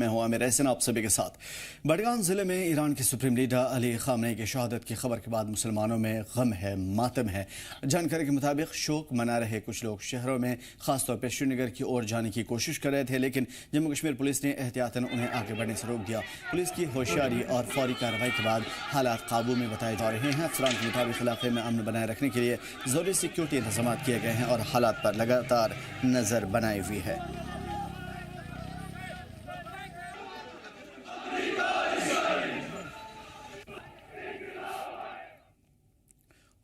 मैं हूं आमिर एहसन आप सभी के साथ। बडगाम जिले में ईरान के सुप्रीम लीडर अली खामनेई की शहादत की खबर के बाद मुसलमानों में गम है, मातम है। जानकारी के मुताबिक शोक मना रहे कुछ लोग शहरों में खासतौर पर श्रीनगर की ओर जाने की कोशिश कर रहे थे, लेकिन जम्मू कश्मीर पुलिस ने एहतियातन उन्हें आगे बढ़ने से रोक दिया। पुलिस की होशियारी और फौरी कार्रवाई के बाद हालात काबू में बताए जा रहे हैं। अफसरान के मुताबिक इलाके में अमन बनाए रखने के लिए जरूरी सिक्योरिटी इंतजाम किए गए हैं और हालात पर लगातार नजर बनाई हुई है।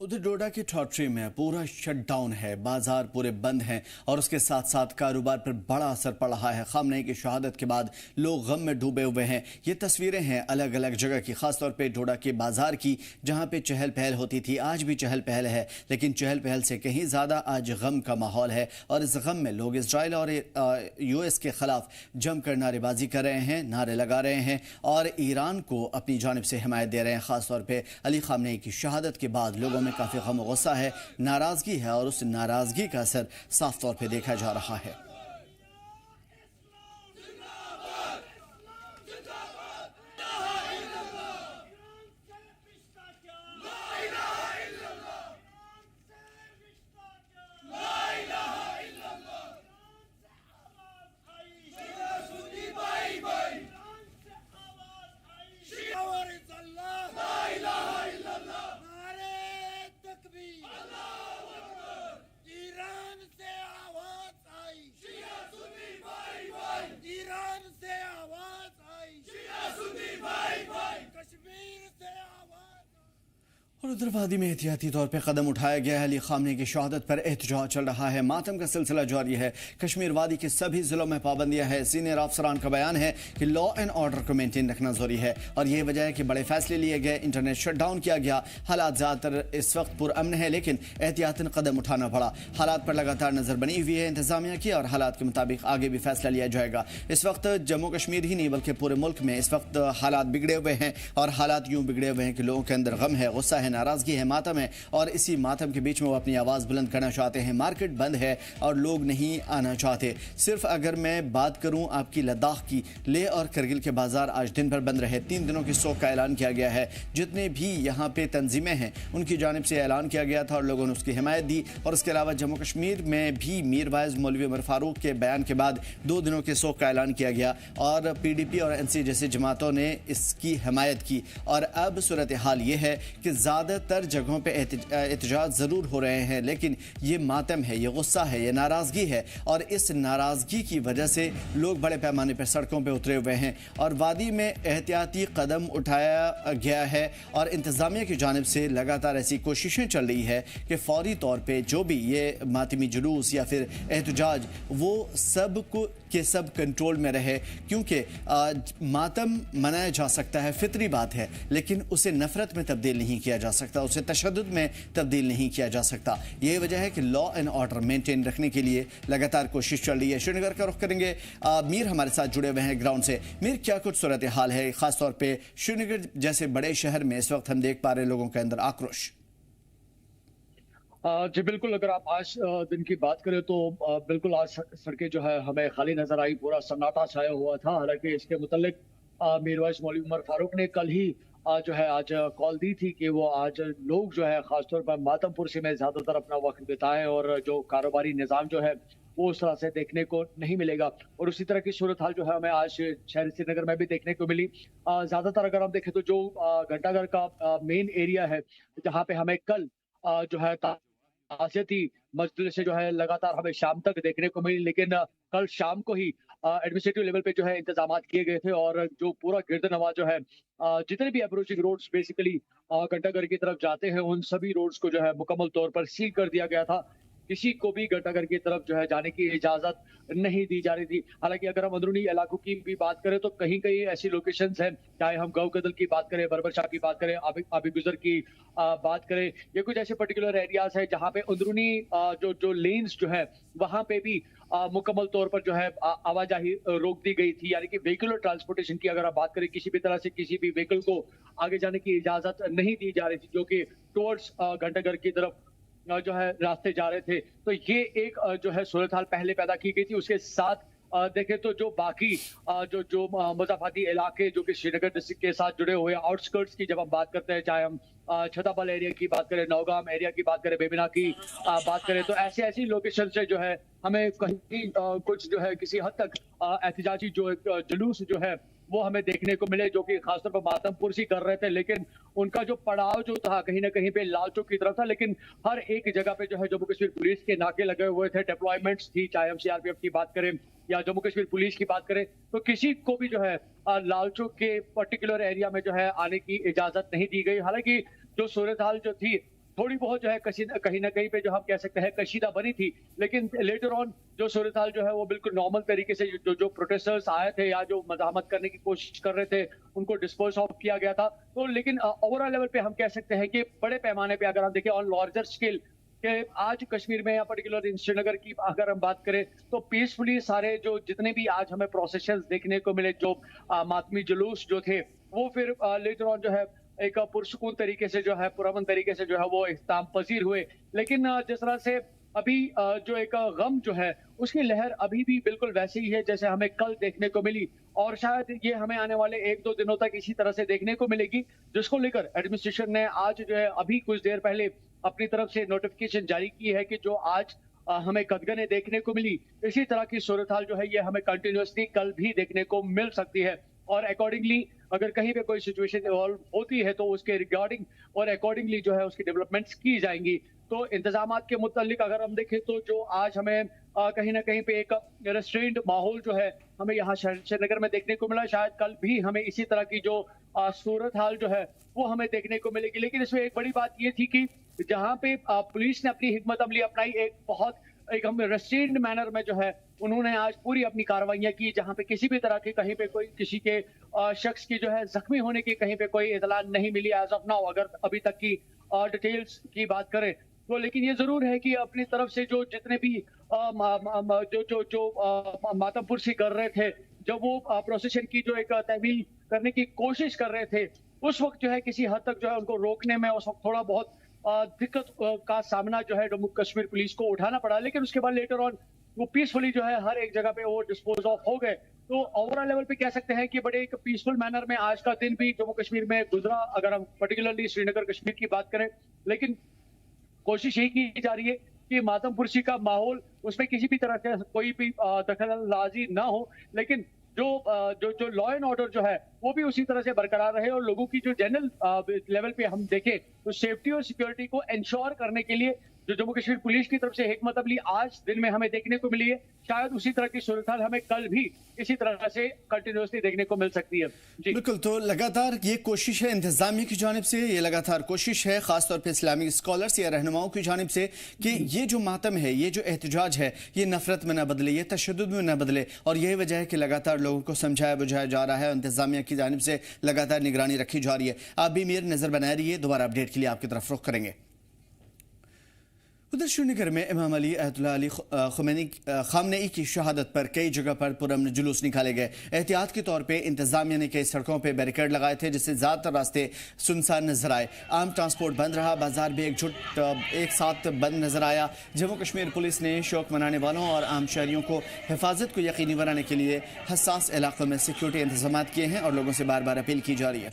उधर डोडा की ठॉट्री में पूरा शटडाउन है, बाजार पूरे बंद हैं और उसके साथ साथ कारोबार पर बड़ा असर पड़ रहा है। खामनेई की शहादत के बाद लोग गम में डूबे हुए हैं। ये तस्वीरें हैं अलग अलग जगह की, खासतौर पे डोडा के बाजार की, जहां पे चहल पहल होती थी। आज भी चहल पहल है, लेकिन चहल पहल से कहीं ज़्यादा आज गम का माहौल है और इस गम में लोग इसराइल और यूएस के खिलाफ जमकर नारेबाजी कर रहे हैं, नारे लगा रहे हैं और ईरान को अपनी जानिब से हिमायत दे रहे हैं। खासतौर पर अली खामनेई की शहादत के बाद लोगों में काफी गम गुस्सा है, नाराजगी है और उस नाराजगी का असर साफ तौर पे देखा जा रहा है। और उधर वादी में एहतियाती तौर पर कदम उठाया गया है। अली खामनेई की शहादत पर एहतजाज चल रहा है, मातम का सिलसिला जारी है। कश्मीर वादी के सभी जिलों में पाबंदियां हैं। सीनियर अफसरान का बयान है कि लॉ एंड ऑर्डर को मेंटेन रखना जरूरी है और यही वजह है कि बड़े फैसले लिए गए, इंटरनेट शट डाउन किया गया। हालात ज्यादातर इस वक्त पुरअमन है, लेकिन एहतियातन कदम उठाना पड़ा। हालात पर लगातार नजर बनी हुई है इंतजामिया की और हालात के मुताबिक आगे भी फैसला लिया जाएगा। इस वक्त जम्मू कश्मीर ही नहीं बल्कि पूरे मुल्क में इस वक्त हालात बिगड़े हुए हैं और हालात यूं बिगड़े हुए हैं कि लोगों के अंदर गम है, गुस्सा है, नाराजगी है, मातम है और इसी मातम के बीच में वो अपनी आवाज बुलंद करना चाहते हैं। मार्केट बंद है और लोग नहीं आना चाहते। सिर्फ अगर मैं बात करूं आपकी लद्दाख की, लेह और करगिल के बाजार आज दिन भर बंद रहे। 3 दिनों की शोक का ऐलान किया गया है। जितने भी यहाँ पे तंजीमें हैं उनकी जानिब से ऐलान किया गया था और लोगों ने उसकी हिमायत दी। और इसके अलावा जम्मू कश्मीर में भी मीर वाइज मौलवी उमर फारूक के बयान के बाद 2 दिनों के शोक का ऐलान किया गया और PDP और NC जैसी जमातों ने इसकी हिमायत की। और अब सूरत हाल ये है कि ज़्यादातर जगहों पे एहतजाज ज़रूर हो रहे हैं, लेकिन ये मातम है, ये गुस्सा है, ये नाराज़गी है और इस नाराज़गी की वजह से लोग बड़े पैमाने पर सड़कों पे उतरे हुए हैं और वादी में एहतियाती कदम उठाया गया है और इंतज़ामिया की जानिब से लगातार ऐसी कोशिशें चल रही है कि फौरी तौर पर जो भी ये मातमी जुलूस या फिर एहतजाज वो सब को के सब कंट्रोल में रहे, क्योंकि मातम मनाया जा सकता है, फितरी बात है, लेकिन उसे नफरत में तब्दील नहीं किया जा सकता, उसे तशद्दुद में तब्दील नहीं किया जा सकता। यही वजह है कि लॉ एंड ऑर्डर मेंटेन रखने के लिए लगातार कोशिश चल रही है। श्रीनगर का रुख करेंगे, मीर हमारे साथ जुड़े हुए हैं ग्राउंड से। मीर, क्या कुछ सूरत हाल है खासतौर पर श्रीनगर जैसे बड़े शहर में इस वक्त हम देख पा रहे लोगों के अंदर आक्रोश? जी बिल्कुल, अगर आप आज दिन की बात करें तो बिल्कुल आज सड़कें जो है हमें खाली नजर आई, पूरा सन्नाटा छाया हुआ था। हालांकि इसके मुतालिक मीरवाइज मौलवी उमर फारूक ने कल ही जो है आज कॉल दी थी कि वो आज लोग जो है खासतौर पर मातमपुर से में ज्यादातर अपना वक्त बिताएं और जो कारोबारी निज़ाम जो है वो उस तरह से देखने को नहीं मिलेगा। और उसी तरह की सूरत हाल जो है हमें आज शहर श्रीनगर में भी देखने को मिली। ज्यादातर अगर हम देखें तो जो घंटाघर का मेन एरिया है जहाँ पे हमें कल जो है ताज़ियती मजलिसें जो है लगातार हमें शाम तक देखने को मिली, लेकिन कल शाम को ही एडमिनिस्ट्रेटिव लेवल पे जो है इंतजाम किए गए थे और जो पूरा गिरदनवा जो है जितने भी अप्रोचिंग रोड्स बेसिकली घंटाघर की तरफ जाते हैं उन सभी रोड्स को जो है मुकम्मल तौर पर सील कर दिया गया था। किसी को भी घंटाघर की तरफ जो है जाने की इजाजत नहीं दी जा रही थी। हालांकि अगर हम अंदरूनी इलाकों की भी बात करें तो कहीं कहीं ऐसी लोकेशंस हैं, चाहे हम गौ कदल की बात करें, बरबर शाह की बात करें, आबी गुजर की बात करें, ये कुछ ऐसे पर्टिकुलर एरियाज है जहाँ पे अंदरूनी जो लेन्स जो है वहां पे भी मुकम्मल तौर पर जो है आवाजाही रोक दी गई थी। यानी कि व्हीकुलर ट्रांसपोर्टेशन की अगर आप बात करें, किसी भी तरह से किसी भी व्हीकल को आगे जाने की इजाजत नहीं दी जा रही थी जो कि टुवर्ड्स घंटाघर की तरफ जो है रास्ते जा रहे थे। तो ये एक जो है सूरत हाल पहले पैदा की गई थी। उसके साथ देखें तो जो बाकी जो जो मज़ाफ़ाती इलाके जो कि श्रीनगर डिस्ट्रिक्ट के साथ जुड़े हुए आउटस्कर्ट्स की जब हम बात करते हैं, चाहे हम छतरपुर एरिया की बात करें, नौगाम एरिया की बात करें, बेबिना की बात करें, तो ऐसी ऐसी लोकेशन से जो है हमें कहीं कुछ जो है किसी हद तक एहतजाजी जो जुलूस जो है वो हमें देखने को मिले, जो कि खासतौर पर मातम पुरसी कर रहे थे। लेकिन उनका जो पड़ाव जो था कहीं ना कहीं पे लाल चौक की तरफ था, लेकिन हर एक जगह पे जो है जम्मू कश्मीर पुलिस के नाके लगे हुए थे, डिप्लॉयमेंट्स थी, चाहे हम सीआरपीएफ की बात करें या जम्मू कश्मीर पुलिस की बात करें, तो किसी को भी जो है लाल चौक के पर्टिकुलर एरिया में जो है आने की इजाजत नहीं दी गई। हालांकि जो सूरत हाल जो थी थोड़ी बहुत जो है कहीं ना कहीं पे जो हम कह सकते हैं कशीदा बनी थी, लेकिन लेटर ऑन जो सूरत हाल जो है वो बिल्कुल नॉर्मल तरीके से जो प्रोटेस्टर्स आए थे या जो मज़ाहमत करने की कोशिश कर रहे थे उनको डिस्पोज ऑफ किया गया था। तो लेकिन ओवरऑल लेवल पे हम कह सकते हैं कि बड़े पैमाने पे अगर हम देखें ऑन लार्जर स्केल कि आज कश्मीर में या पर्टिकुलर इन श्रीनगर की अगर हम बात करें तो पीसफुली सारे जो जितने भी आज हमें प्रोसेशंस देखने को मिले, जो मातमी जुलूस जो थे वो फिर लेटर ऑन जो है एक पुरसकून तरीके से जो है पुरअमन तरीके से जो है वो इख्तिताम पजीर हुए। लेकिन जिस तरह से अभी जो एक गम जो है उसकी लहर अभी भी बिल्कुल वैसे ही है जैसे हमें कल देखने को मिली, और शायद ये हमें आने वाले 1-2 दिनों तक इसी तरह से देखने को मिलेगी, जिसको लेकर एडमिनिस्ट्रेशन ने आज जो है अभी कुछ देर पहले अपनी तरफ से नोटिफिकेशन जारी की है कि जो आज हमें कदगने देखने को मिली, इसी तरह की सूरत हाल जो है ये हमें कंटिन्यूसली कल भी देखने को मिल सकती है। और अकॉर्डिंगली अगर कहीं पे कोई सिचुएशन इवॉल्व होती है तो उसके रिगार्डिंग और अकॉर्डिंगली जो है उसकी डेवलपमेंट्स की जाएंगी। तो इंतजामात के मुतालिक अगर हम देखें तो जो आज हमें कहीं ना कहीं पे एक रेस्ट्रेंड माहौल जो है हमें यहाँ श्रीनगर में देखने को मिला, शायद कल भी हमें इसी तरह की जो सूरत हाल जो है वो हमें देखने को मिलेगी। लेकिन इसमें एक बड़ी बात ये थी कि जहाँ पे पुलिस ने अपनी हिकमत अमली अपनाई, एक हम रेस्ट्रेंड मैनर में जो है उन्होंने आज पूरी अपनी कार्रवाइयां की, जहां पे किसी भी तरह की कहीं पे कोई किसी के शख्स की जो है जख्मी होने की कहीं पे कोई इतला नहीं मिली एज ऑफ नाउ, अगर अभी तक की डिटेल्स की बात करें तो। लेकिन ये जरूर है कि अपनी तरफ से जो जितने भी मातमपुरसी कर रहे थे, जब वो प्रोसेशन की जो एक तहवील करने की कोशिश कर रहे थे, उस वक्त जो है किसी हद तक जो है उनको रोकने में उस वक्त थोड़ा बहुत दिक्कत का सामना जो है जम्मू कश्मीर पुलिस को उठाना पड़ा। लेकिन उसके बाद लेटर ऑन वो पीसफुली जो है हर एक जगह पे वो डिस्पोज ऑफ हो गए। तो ओवरऑल लेवल पे कह सकते हैं कि बड़े एक पीसफुल मैनर में आज का दिन भी जम्मू कश्मीर में गुजरा, अगर हम पर्टिकुलरली श्रीनगर कश्मीर की बात करें। लेकिन कोशिश यही की जा रही है कि मातमपुरसी का माहौल उसमें किसी भी तरह से कोई भी दखलंदाजी ना हो, लेकिन जो लॉ एंड ऑर्डर जो है वो भी उसी तरह से बरकरार रहे, और लोगों की जो जनरल लेवल पे हम देखें तो सेफ्टी और सिक्योरिटी को इंश्योर करने के लिए जो जम्मू कश्मीर पुलिस की तरफ से हिकमत अमली आज दिन में हमें देखने को मिली है, शायद उसी तरह की सूरत हाल हमें कल भी इसी तरह से कंटिन्यूसली देखने को मिल सकती है। जी बिल्कुल, तो लगातार ये कोशिश है इंतजामिया की जानिब से, ये लगातार कोशिश है खासतौर पर इस्लामिक स्कॉलर्स या रहनुमाओं की जानिब से कि ये जो मातम है, ये जो एहतजाज है, ये नफरत में न बदले, ये तशद्दुद में न बदले। और यही वजह है कि लगातार लोगों को समझाया बुझाया जा रहा है, इंतजामिया की जानिब से लगातार निगरानी रखी जा रही है। आप भी मेरी नजर बनाए रहिए, दोबारा अपडेट के लिए आपकी तरफ रुख करेंगे। उधर श्रीनगर में इमाम अली अयतुल्लाह अली खामनेई की शहादत पर कई जगह पर पुरअमन जुलूस निकाले गए। एहतियात के तौर पे इंतजामिया ने कई सड़कों पे बैरिकेड लगाए थे, जिससे ज़्यादातर रास्ते सुनसान नजर आए। आम ट्रांसपोर्ट बंद रहा, बाजार भी एक साथ बंद नजर आया। जम्मू कश्मीर पुलिस ने शौक मनाने वालों और आम शहरियों को हिफाजत को यकीनी बनाने के लिए हसास इलाकों में सिक्योरिटी इंतजाम किए हैं और लोगों से बार बार अपील की जा रही है।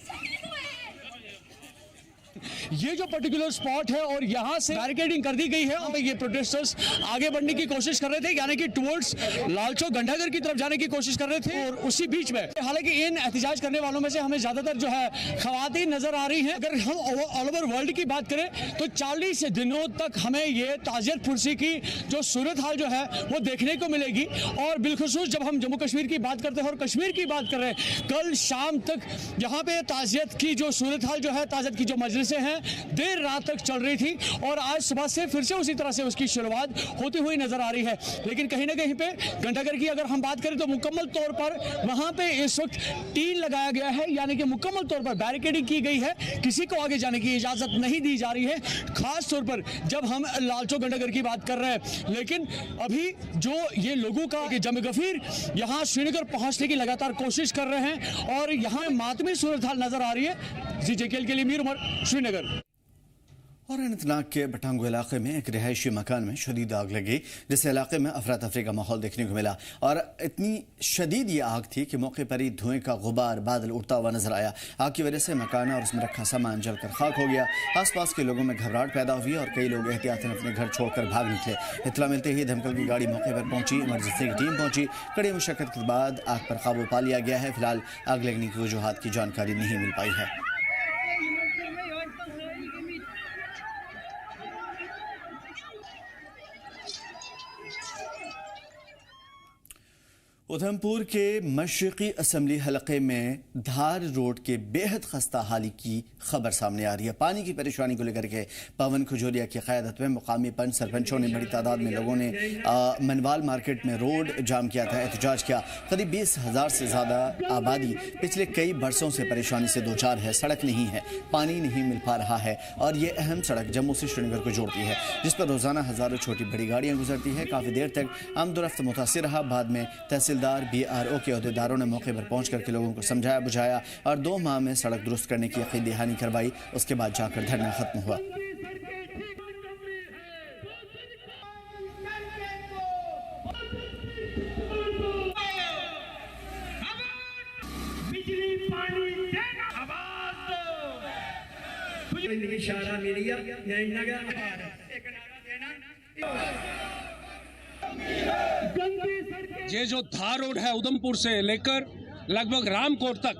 ये जो पर्टिकुलर स्पॉट है और यहाँ से बैरिकेडिंग कर दी गई है, और ये प्रोटेस्टर्स आगे बढ़ने की कोशिश कर रहे थे, यानी कि टुवर्ड्स लाल चौक घंटाघर की तरफ जाने की कोशिश कर रहे थे। और उसी बीच में हालांकि इन एहतजाज करने वालों में से हमें ज्यादातर जो है खवातीन नजर आ रही हैं। अगर हम ऑल ओवर वर्ल्ड की बात करें तो 40 दिनों तक हमें ये ताजियत पुरसी की जो सूरत हाल जो है वो देखने को मिलेगी। और बिलखुसूस जब हम जम्मू कश्मीर की बात करते हैं और कश्मीर की बात कर रहे हैं, कल शाम तक यहाँ पे ताजियत की जो सूरत हाल जो है, ताजियत की जो मजलिसें हैं देर रात तक चल रही थी, और आज सुबह से फिर से उसी तरह से उसकी शुरुआत होती हुई नजर आ रही है। लेकिन कहीं ना कहीं पे घंटाघर की अगर हम बात करें तो मुकम्मल तौर पर वहां पे इस वक्त टीन लगाया गया है, यानी कि मुकम्मल तौर पर बैरिकेडिंग की गई है, किसी को आगे जाने की इजाजत नहीं दी जा रही है, खास तौर पर जब हम लाल चौक घंटाघर की बात कर रहे हैं। लेकिन अभी जो ये लोगों का जम गफीर यहाँ श्रीनगर पहुंचने की लगातार कोशिश कर रहे हैं और यहाँ मातमी सूरत हाल नजर आ रही है। जी JKL के लिए मीर उमर, श्रीनगर। और अनंतनाग के बटांगू इलाके में एक रिहायशी मकान में शदीद आग लगी, जिससे इलाके में अफरा तफरी का माहौल देखने को मिला। और इतनी शदीद ये आग थी कि मौके पर ही धुएं का गुबार बादल उड़ता हुआ नजर आया। आग की वजह से मकान और उसमें रखा सामान जलकर खाक हो गया। आसपास के लोगों में घबराहट पैदा हुई और कई लोग एहतियातन अपने घर छोड़कर भाग निकले। इत्तला मिलते ही दमकल की गाड़ी मौके पर पहुंची, इमरजेंसी की टीम पहुंची। कड़ी मुशक्कत के बाद आग पर काबू पा लिया गया है। फिलहाल आग लगने की वजूहात की जानकारी नहीं मिल पाई है। उधमपुर के मशरक़ी असम्बली हलक़े में धार रोड के बेहद खस्ता हाली की खबर सामने आ रही है। पानी की परेशानी को लेकर के पवन खजूरिया की क़यादत में मुकामी पंच सरपंचों ने बड़ी तादाद में लोगों ने मनवाल मार्केट में रोड जाम किया था, एहतजाज किया। करीब 20,000 से ज़्यादा आबादी पिछले कई बरसों से परेशानी से दो चार है। सड़क नहीं है, पानी नहीं मिल पा रहा है और ये अहम सड़क जम्मू से श्रीनगर को जोड़ती है, जिस पर रोज़ाना हज़ारों छोटी बड़ी गाड़ियाँ गुजरती है। काफ़ी देर तक आमदोरफ्त मुतासिर रहा। बाद में तहसीलदार BRO के अहदेदारों ने मौके पर पहुंच करके लोगों को समझाया बुझाया और 2 माह में सड़क दुरुस्त करने की यकीन दहानी करवाई। उसके बाद जाकर धरना खत्म हुआ। ये जो धार रोड है उधमपुर से लेकर लगभग रामकोट तक,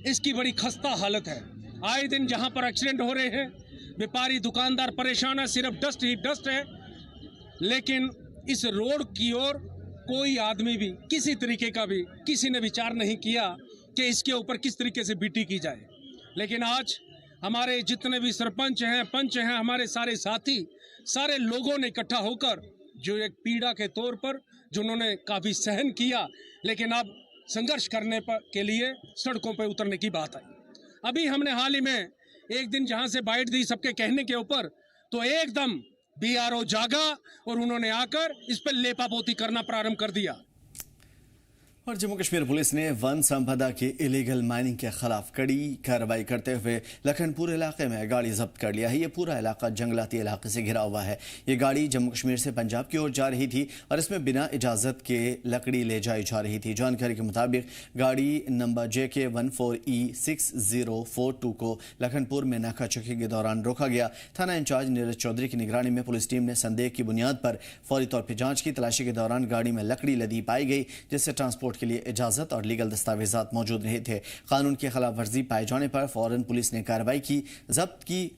इसकी बड़ी खस्ता हालत है। आए दिन जहां पर एक्सीडेंट हो रहे हैं, व्यापारी दुकानदार परेशान है, सिर्फ डस्ट ही डस्ट है। लेकिन इस रोड की ओर कोई आदमी भी किसी तरीके का भी किसी ने विचार नहीं किया कि इसके ऊपर किस तरीके से बीटी की जाए। लेकिन आज हमारे जितने भी सरपंच हैं, पंच हैं, हमारे सारे साथी, सारे लोगों ने इकट्ठा होकर जो एक पीड़ा के तौर पर जिन्होंने काफ़ी सहन किया, लेकिन अब संघर्ष करने के लिए सड़कों पर उतरने की बात आई। अभी हमने हाल ही में एक दिन जहां से बाइट दी सबके कहने के ऊपर, तो एकदम BRO जागा और उन्होंने आकर इस पर लेपापोती करना प्रारंभ कर दिया। और जम्मू कश्मीर पुलिस ने वन संपदा की इलीगल माइनिंग के खिलाफ कड़ी कार्रवाई करते हुए लखनपुर इलाके में गाड़ी जब्त कर लिया है। ये पूरा इलाका जंगलाती इलाके से घिरा हुआ है। ये गाड़ी जम्मू कश्मीर से पंजाब की ओर जा रही थी और इसमें बिना इजाज़त के लकड़ी ले जाई जा रही थी। जानकारी के मुताबिक गाड़ी नंबर JK 14E6042 को लखनपुर में नाका चौकी के दौरान रोका गया। थाना इंचार्ज नीरज चौधरी की निगरानी में पुलिस टीम ने संदेह की बुनियाद पर फौरी तौर पर जाँच की। तलाशी के दौरान गाड़ी में लकड़ी लदी पाई गई, जिससे ट्रांसपोर्ट के लिए इजाजत और लीगल दस्तावेजात मौजूद नहीं थे। कानून की खिलाफ वर्जी पाए जाने पर फौरन पुलिस ने कार्रवाई की,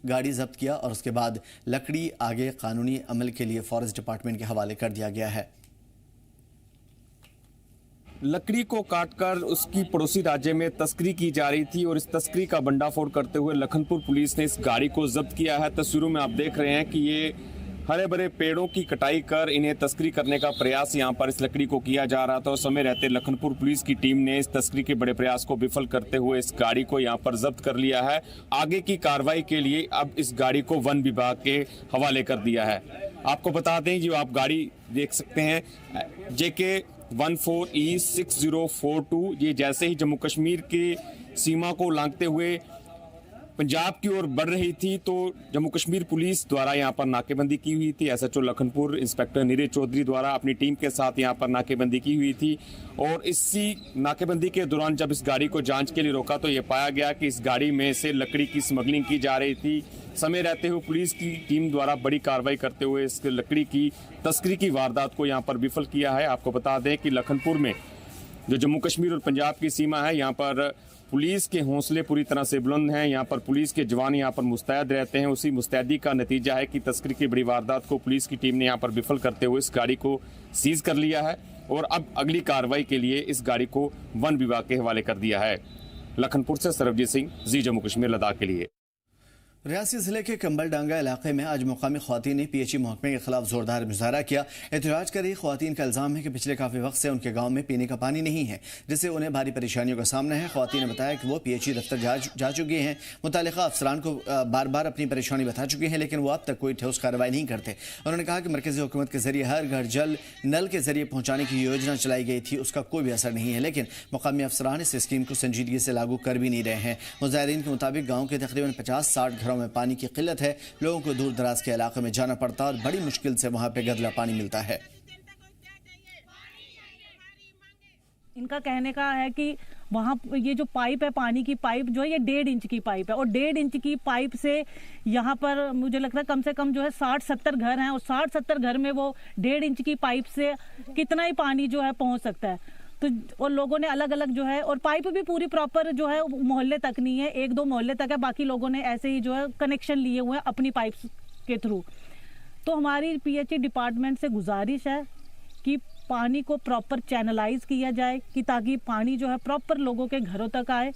गाड़ी जब्त किया और उसके बाद लकड़ी आगे कानूनी अमल के लिए फॉरेस्ट डिपार्टमेंट के हवाले कर दिया गया है। लकड़ी को काटकर उसकी पड़ोसी राज्य में तस्करी की जा रही थी और इस तस्करी का भंडाफोड़ करते हुए लखनपुर पुलिस ने इस गाड़ी को जब्त किया है। तस्वीरों में आप देख रहे हैं कि ये हरे भरे पेड़ों की कटाई कर इन्हें तस्करी करने का प्रयास यहाँ पर इस लकड़ी को किया जा रहा था और समय रहते लखनपुर पुलिस की टीम ने इस तस्करी के बड़े प्रयास को विफल करते हुए इस गाड़ी को यहाँ पर जब्त कर लिया है। आगे की कार्रवाई के लिए अब इस गाड़ी को वन विभाग के हवाले कर दिया है। आपको बता दें, जो आप गाड़ी देख सकते हैं JK 14E6042, ये जैसे ही जम्मू कश्मीर की सीमा को लांघते हुए पंजाब की ओर बढ़ रही थी तो जम्मू कश्मीर पुलिस द्वारा यहाँ पर नाकेबंदी की हुई थी। SHO लखनपुर इंस्पेक्टर नीरज चौधरी द्वारा अपनी टीम के साथ यहाँ पर नाकेबंदी की हुई थी और इसी नाकेबंदी के दौरान जब इस गाड़ी को जांच के लिए रोका तो ये पाया गया कि इस गाड़ी में से लकड़ी की स्मगलिंग की जा रही थी। समय रहते हुए पुलिस की टीम द्वारा बड़ी कार्रवाई करते हुए इस लकड़ी की तस्करी की वारदात को यहाँ पर विफल किया है। आपको बता दें कि लखनपुर में जो जम्मू कश्मीर और पंजाब की सीमा है, यहाँ पर पुलिस के हौसले पूरी तरह से बुलंद हैं। यहाँ पर पुलिस के जवान यहाँ पर मुस्तैद रहते हैं। उसी मुस्तैदी का नतीजा है कि तस्करी की बड़ी वारदात को पुलिस की टीम ने यहाँ पर विफल करते हुए इस गाड़ी को सीज कर लिया है और अब अगली कार्रवाई के लिए इस गाड़ी को वन विभाग के हवाले कर दिया है। लखनपुर से सरबजीत सिंह, जी जम्मू कश्मीर लद्दाख के लिए। रियासी जिले के कंबल डांगा इलाके में आज मुकामी ख्वातीन ने PHE महकमे के खिलाफ जोरदार मुजाहरा किया। एहतजाज कर रही ख्वातीन का इल्जाम है कि पिछले काफ़ी वक्त से उनके गांव में पीने का पानी नहीं है, जिससे उन्हें भारी परेशानियों का सामना है। ख्वातीन ने बताया कि वो PHE दफ्तर जा चुकी हैं, मुतल्लिका अफसरान को बार बार अपनी परेशानी बता चुकी हैं, लेकिन वो अब तक कोई ठोस कार्रवाई नहीं करते। उन्होंने कहा कि मरकजी हुकूमत के जरिए हर घर जल नल के जरिए पहुँचाने की योजना चलाई गई थी, उसका कोई भी असर नहीं है, लेकिन मुकामी अफसरान इस स्कीम को संजीदगी से लागू कर भी नहीं रहे हैं। मुजाहिरीन के मुताबिक गाँव के तकरीबन 50-60 घरों में पानी की किल्लत है। लोगों को दूर दराज के इलाके में जाना पड़ता है और बड़ी मुश्किल से वहां पे गदला पानी मिलता है। इनका कहने का है कि वहाँ ये जो पाइप है, पानी की पाइप जो है, ये 1.5 इंच की पाइप है और 1.5 इंच की पाइप से यहाँ पर मुझे लगता है कम से कम जो है 60-70 घर हैं और 60-70 घर में वो 1.5 इंच की पाइप से कितना ही पानी जो है पहुँच सकता है। तो और लोगों ने अलग अलग जो है, और पाइप भी पूरी प्रॉपर जो है मोहल्ले तक नहीं है, 1-2 मोहल्ले तक है, बाकी लोगों ने ऐसे ही जो है कनेक्शन लिए हुए हैं अपनी पाइप के थ्रू। तो हमारी PHE डिपार्टमेंट से गुजारिश है कि पानी को प्रॉपर चैनलाइज किया जाए कि ताकि पानी जो है प्रॉपर लोगों के घरों तक आए।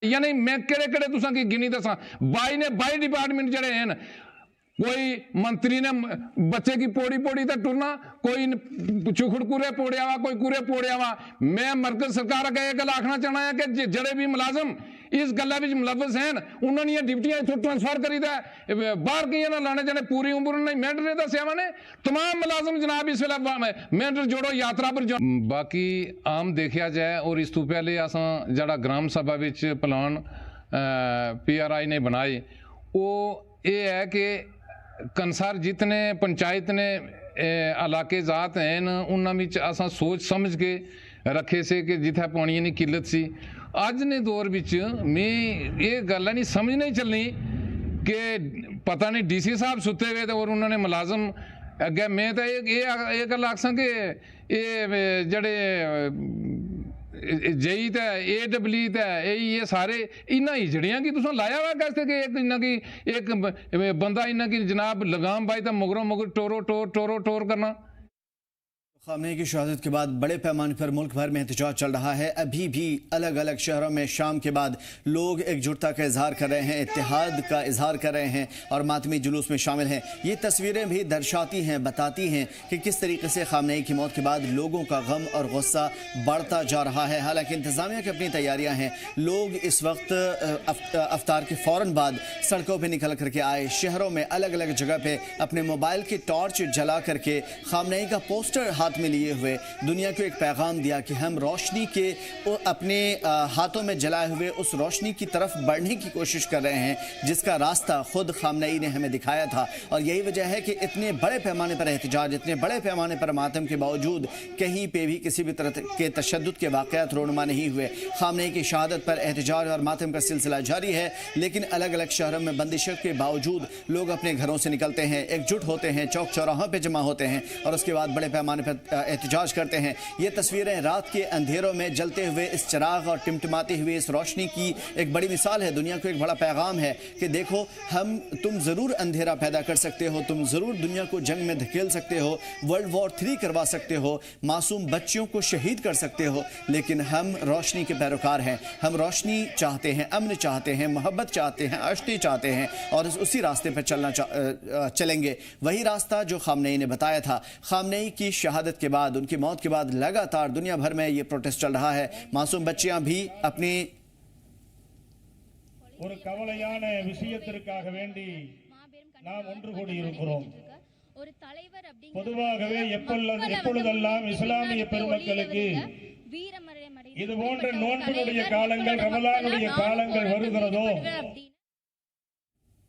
यानी मैं केड़े तुसां की गिनी दसा 22 डिपार्टमेंट जड़े हैं, कोई मंत्री ने बच्चे की पोड़ी तक टुरना, कोई चुखड़ कुरे पोड़िया वा, कोई कुरे पोड़िया वा। मैं मरकज सरकार का एक गल आखना चाहना है कि जड़े भी मुलाजम इस गल्ला विच मुलव्वस हैं उन्होंने ये ड्यूटियां इथों ट्रांसफर करी दा बाहर किए ना लाने जाने पूरी उम्र नहीं मेंढरे दा सेवा ने तमाम मुलाजम जनाब इस वेले मेंढर जोड़ो यात्रा पर बाकी आम देखा जाए। और इस तो पहले असा जड़ा ग्राम सभा विच प्लान PRI ने बनाए वो ये है कि कंसार जितने पंचायत ने इलाके जात हैं उन्होंने विच असा सोच समझ के रखे से कि जिथे पानी की किल्लत सी। अज ने दौर विच में ये गल नहीं समझ नहीं चलनी कि पता नहीं DC साहब सुते हुए और उन्होंने मुलाजम अगे मैं तो ये गल आखसा कि ये जड़े JE ते AWE ते ये सारे इन्ना ही जड़ियां की तुसा लाया हुआ कैसे कि एक इन्ना की एक बंदा इन्ना की जनाब लगाम भाई तो मगरों मगर टोरो करना। खामनेई की शहादत के बाद बड़े पैमाने पर मुल्क भर में एहतजाज चल रहा है। अभी भी अलग अलग शहरों में शाम के बाद लोग एकजुटता का इजहार कर रहे हैं, इत्तेहाद का इजहार कर रहे हैं और मातमी जुलूस में शामिल हैं। ये तस्वीरें भी दर्शाती हैं, बताती हैं कि किस तरीके से खामनेई की मौत के बाद लोगों का गम और गुस्सा बढ़ता जा रहा है। हालांकि इंतजामिया की अपनी तैयारियां हैं। लोग इस वक्त अफ्तार के फौरन बाद सड़कों पर निकल करके आए। शहरों में अलग अलग जगह पे अपने मोबाइल की टॉर्च जला करके खामनेई का पोस्टर हाथ में लिए हुए दुनिया को एक पैगाम दिया कि हम रोशनी के अपने हाथों में जलाए हुए उस रोशनी की तरफ बढ़ने की कोशिश कर रहे हैं जिसका रास्ता खुद खामनेई ने हमें दिखाया था। और यही वजह है कि इतने बड़े पैमाने पर एहतजाज, इतने बड़े पैमाने पर मातम के बावजूद कहीं पे भी किसी भी तरह के तशद्दुद के वाक़यात रोनुमा नहीं हुए। खामनेई की शहादत पर एहतजाज और मातम का सिलसिला जारी है, लेकिन अलग अलग शहरों में बंदिशों के बावजूद लोग अपने घरों से निकलते हैं, एकजुट होते हैं, चौक चौराहों पर जमा होते हैं और उसके बाद बड़े पैमाने पर एहतजाज करते हैं। ये तस्वीरें रात के अंधेरों में जलते हुए इस चिराग और टिमटिमाती हुई इस रोशनी की एक बड़ी मिसाल है। दुनिया को एक बड़ा पैगाम है कि देखो तुम ज़रूर अंधेरा पैदा कर सकते हो, तुम ज़रूर दुनिया को जंग में धकेल सकते हो, World War III करवा सकते हो, मासूम बच्चियों को शहीद कर सकते हो, लेकिन हम रोशनी के पैरोकार हैं। हम रोशनी चाहते हैं, अमन चाहते हैं, मोहब्बत चाहते हैं, आश्ती चाहते हैं और उसी रास्ते पर चलेंगे। वही रास्ता जो खामनेई ने बताया था। खामनेई की शहादत के बाद, उनकी मौत के बाद लगातार दुनिया भर में ये प्रोटेस्ट चल रहा है। मासूम बच्चियां भी अपनी ஒரு கவலையான விஷயத்திற்காக வேண்டி நாம் ஒன்று கூடியிருக்கிறோம். பொதுவாகவே எப்பொழுதெல்லாம் இஸ்லாமிய பெருமக்களுக்கு இது போன்ற நோன்பினுடைய காலங்கள், ரமலானுடைய காலங்கள் வருகிறதோ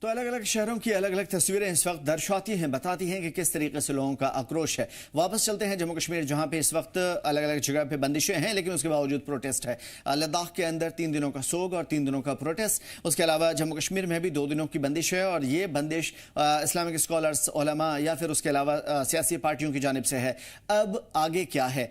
तो अलग अलग शहरों की अलग अलग तस्वीरें इस वक्त दर्शाती हैं, बताती हैं कि किस तरीके से लोगों का आक्रोश है। वापस चलते हैं जम्मू कश्मीर, जहां पे इस वक्त अलग अलग जगह पे बंदिशें हैं लेकिन उसके बावजूद प्रोटेस्ट है। लद्दाख के अंदर 3 दिनों का सोग और 3 दिनों का प्रोटेस्ट। उसके अलावा जम्मू कश्मीर में भी 2 दिनों की बंदिश है और ये बंदिश इस्लामिक स्कॉलर्स, उलमा या फिर उसके अलावा सियासी पार्टियों की जानिब से है। अब आगे क्या है?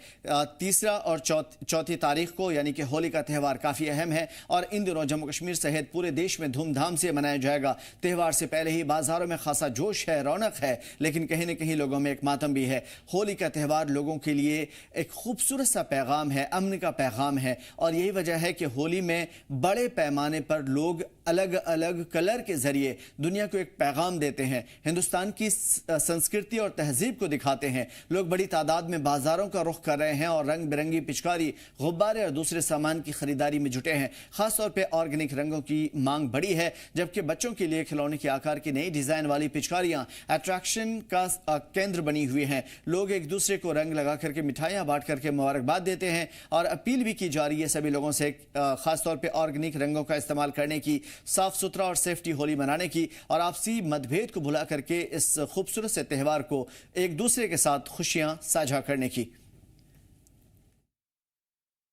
3 और 4 तारीख को यानी कि होली का त्यौहार काफ़ी अहम है और इन दिनों जम्मू कश्मीर सहित पूरे देश में धूमधाम से मनाया जाएगा। त्यौहार से पहले ही बाजारों में खासा जोश है, रौनक है, लेकिन कहीं न कहीं लोगों में एक मातम भी है। होली का त्यौहार लोगों के लिए एक खूबसूरत सा पैगाम है, अमन का पैगाम है और यही वजह है कि होली में बड़े पैमाने पर लोग अलग अलग कलर के जरिए दुनिया को एक पैगाम देते हैं, हिंदुस्तान की संस्कृति और तहजीब को दिखाते हैं। लोग बड़ी तादाद में बाजारों का रुख कर रहे हैं और रंग बिरंगी पिचकारी, गुब्बारे और दूसरे सामान की खरीदारी में जुटे हैं। खासतौर पर ऑर्गेनिक रंगों की मांग बढ़ी है, जबकि बच्चों के लिए खिलौने के आकार की नई डिजाइन वाली पिचकारियां अट्रैक्शन का केंद्र बनी हुई हैं। लोग एक दूसरे को रंग लगा करके मिठाइयां बांट करके मुबारकबाद देते हैं और अपील भी की जा रही है सभी लोगों से, खासतौर पर ऑर्गेनिक रंगों का इस्तेमाल करने की, साफ सुथरा और सेफ्टी होली मनाने की और आपसी मतभेद को भुला करके इस खूबसूरत से त्यौहार को एक दूसरे के साथ खुशियां साझा करने की।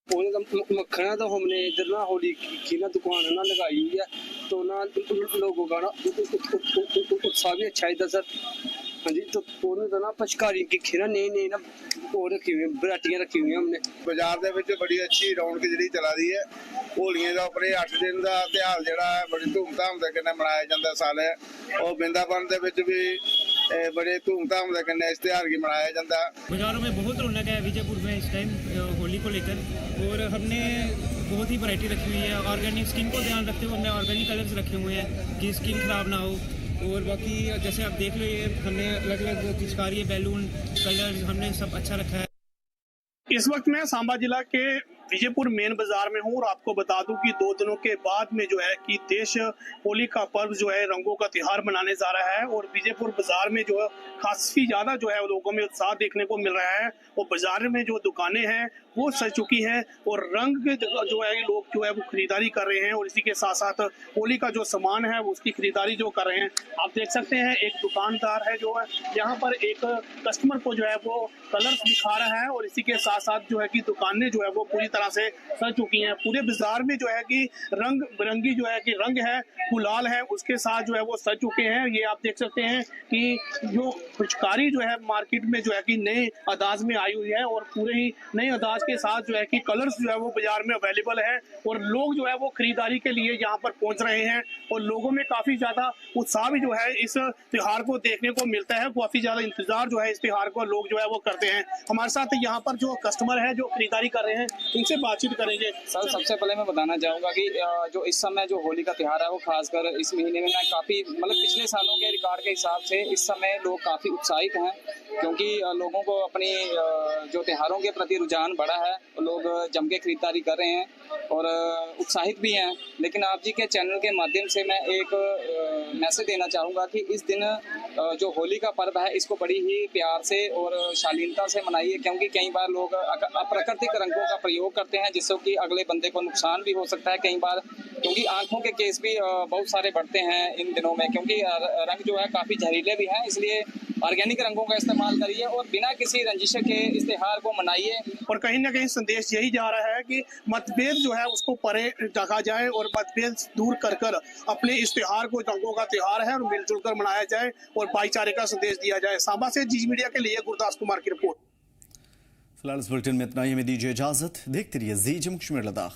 मक्खना तो हमने इधर ना होली की ना दुकान ना लगाई हुई है, तो ना लोगों का ना उत्साह भी अच्छा है सर। हाँ जी, तो तो ना पचकारी की खीरा नई ना वो रखी हुई वैरायटियां रखी हुई हमने। बाजार ਦੇ ਵਿੱਚ ਬੜੀ ਅੱਛੀ ਰੌਣਕ ਜਿਹੜੀ ਚਲਾ ਰਹੀ ਹੈ। ਹੋਲੀਆਂ ਦਾ ਉੱਪਰੇ 8 ਦਿਨ ਦਾ ਤਿਉਹਾਰ ਜਿਹੜਾ ਹੈ ਬੜੀ ਧੂਮਧਾਮ ਦੇ ਨਾਲ ਮਨਾਇਆ ਜਾਂਦਾ ਸਾਲ ਹੈ। ਉਹ ਬਿੰਦਾਬਨ ਦੇ ਵਿੱਚ ਵੀ बड़े धूमधाम से इस त्योहार की मनाया जाता है। बाजारों में बहुत रौनक है विजयपुर में इस टाइम होली को लेकर, और हमने बहुत ही वैरायटी रखी हुई है। ऑर्गेनिक स्किन को ध्यान रखते हुए हमने ऑर्गेनिक कलर्स रखे हुए हैं कि स्किन खराब ना हो। और बाकी जैसे आप देख लो, ये हमने अलग अलग पिचकारी, बैलून, कलर्स हमने सब अच्छा रखा है। इस वक्त मैं सांबा जिला के विजयपुर मेन बाजार में हूँ और आपको बता दूं कि 2 दिनों के बाद में जो है कि देश होली का पर्व जो है रंगों का त्योहार मनाने जा रहा है। और विजयपुर बाजार में जो है काफी ज्यादा जो है लोगों में उत्साह देखने को मिल रहा है और बाजार में जो दुकानें हैं वो सज चुकी हैं और रंग जो है लोग जो है वो खरीदारी कर रहे हैं और इसी के साथ साथ होली का जो सामान है उसकी खरीदारी जो कर रहे हैं। आप देख सकते हैं एक दुकानदार है जो है यहाँ पर एक कस्टमर को जो है वो कलर्स दिखा रहा है और इसी के साथ साथ जो है कि दुकानें जो है वो पूरी तरह से सज चुकी हैं। पूरे बाजार में जो है कि रंग बिरंगी जो है कि रंग है, गुलाल है, उसके साथ जो है वो सज चुके हैं। ये आप देख सकते हैं कि जो पिचकारी जो है मार्केट में जो है कि नए अंदाज में आई हुई है और पूरे ही नए अंदाज के साथ जो है कि कलर्स जो है वो बाजार में अवेलेबल है और लोग जो है वो खरीदारी के लिए यहाँ पर पहुंच रहे हैं और लोगों में काफी ज्यादा उत्साह भी जो है इस त्योहार को देखने को मिलता है। काफी ज्यादा इंतजार जो है इस त्योहार को लोग जो है वो करते हैं। हमारे साथ यहाँ पर जो कस्टमर है जो खरीदारी कर रहे हैं उनसे बातचीत करेंगे। सर, सबसे पहले मैं बताना चाहूंगा कि जो इस समय जो होली का त्योहार है वो खासकर इस महीने में काफी मतलब पिछले सालों के रिकॉर्ड के हिसाब से इस समय लोग काफी उत्साहित हैं, क्योंकि लोगों को अपनी जो त्योहारों के प्रति रुझान बढ़ा है, लोग जम के खरीदारी कर रहे हैं और उत्साहित भी हैं। लेकिन आप जी के चैनल के माध्यम से मैं एक मैसेज देना चाहूँगा कि इस दिन जो होली का पर्व है इसको बड़ी ही प्यार से और शालीनता से मनाइए, क्योंकि कई बार लोग अप्राकृतिक रंगों का प्रयोग करते हैं जिससे कि अगले बंदे को नुकसान भी हो सकता है कई बार, क्योंकि आंखों के केस भी बहुत सारे बढ़ते हैं इन दिनों में, क्योंकि रंग जो है काफ़ी जहरीले भी हैं। इसलिए ऑर्गेनिक रंगों का इस्तेमाल करिए और बिना किसी रंजिश के इस त्योहार को मनाइए। और कहीं ना कहीं संदेश यही जा रहा है कि मतभेद जो है उसको परे रखा जाए और मतभेद दूर कर कर अपने इस त्योहार को रंगों का त्योहार है और मिलजुल कर मनाया जाए और भाईचारे का संदेश दिया जाए। सांबा से जी मीडिया के लिए गुरदास कुमार की रिपोर्ट। फिलहाल इस बुलेटिन में इतना ही, हमें दीजिए इजाजत। देखते रहिए जी जम्मू कश्मीर लद्दाख।